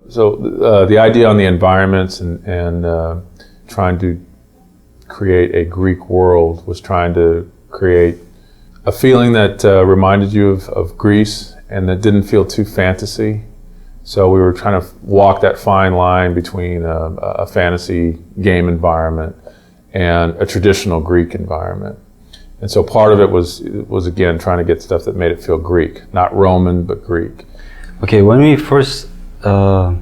So the idea on the environments and trying to create a Greek world was trying to create a feeling that reminded you of Greece and that didn't feel too fantasy. So we were trying to walk that fine line between a fantasy game environment and a traditional Greek environment. And so part of it was again trying to get stuff that made it feel Greek, not Roman, but Greek. Okay, when we first start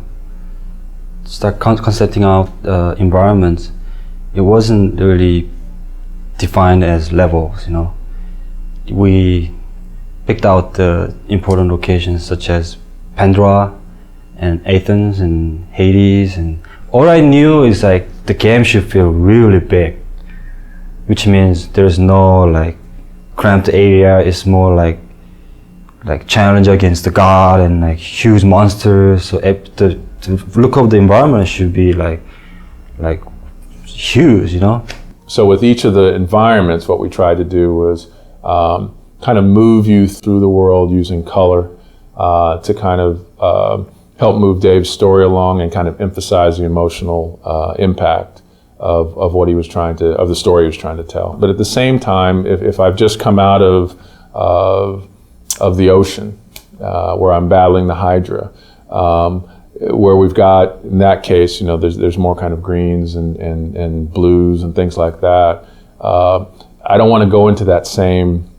concepting out environments, it wasn't really defined as levels, you know. We picked out the important locations such as Pandora and Athens and Hades, and all I knew is like the game should feel really big, which means there's no like cramped area. It's more like challenge against the god and like huge monsters. So the look of the environment should be like huge, you know. So with each of the environments, what we tried to do was kind of move you through the world using color to kind of help move Dave's story along and kind of emphasize the emotional impact of what he was trying to, of the story he was trying to tell. But at the same time, if I've just come out of the ocean where I'm battling the Hydra, where we've got, in that case, you know, there's more kind of greens and blues and things like that. I don't want to go into that same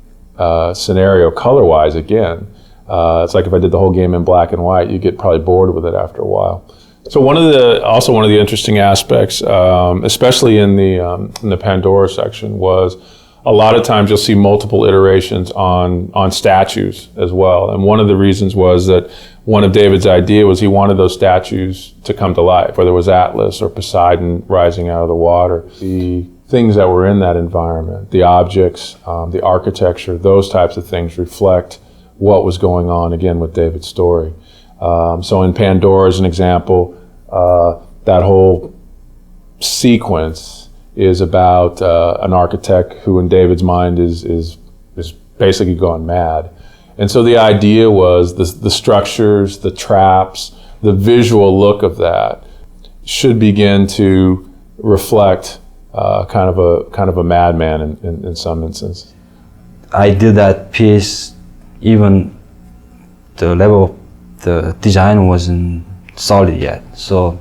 scenario color-wise again. It's like if I did the whole game in black and white, you get probably bored with it after a while. So one of the interesting aspects, especially in the Pandora section, was a lot of times you'll see multiple iterations on statues as well. And one of the reasons was that one of David's idea was he wanted those statues to come to life, whether it was Atlas or Poseidon rising out of the water. The things that were in that environment, the objects, the architecture, those types of things reflect what was going on, again, with David's story. So in Pandora, as an example, that whole sequence is about an architect who, in David's mind, is basically gone mad. And so the idea was the structures, the traps, the visual look of that should begin to reflect kind of a madman in some instance. I did that piece, even the level of the design wasn't solid yet. So,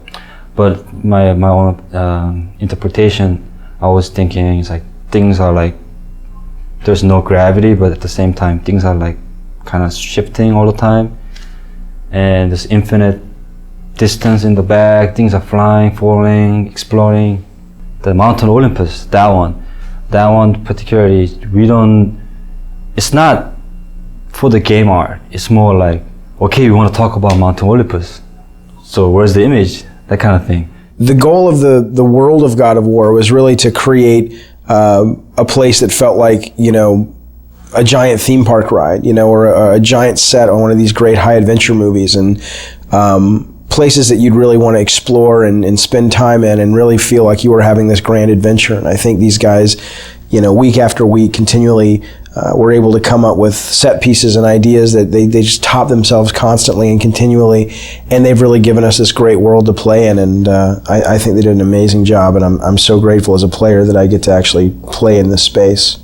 but my own interpretation, I was thinking it's like things are like there's no gravity, but at the same time things are like kind of shifting all the time, and there's infinite distance in the back. Things are flying, falling, exploring. The Mountain Olympus, that one particularly, it's not for the game art. It's more like, okay, we want to talk about Mountain Olympus, so where's the image? That kind of thing. The goal of the world of God of War was really to create a place that felt like, you know, a giant theme park ride, you know, or a giant set on one of these great high adventure movies, and places that you'd really want to explore and spend time in and really feel like you were having this grand adventure. And I think these guys, you know, week after week continually were able to come up with set pieces and ideas that they just top themselves constantly and continually, and they've really given us this great world to play in, and I think they did an amazing job, and I'm so grateful as a player that I get to actually play in this space.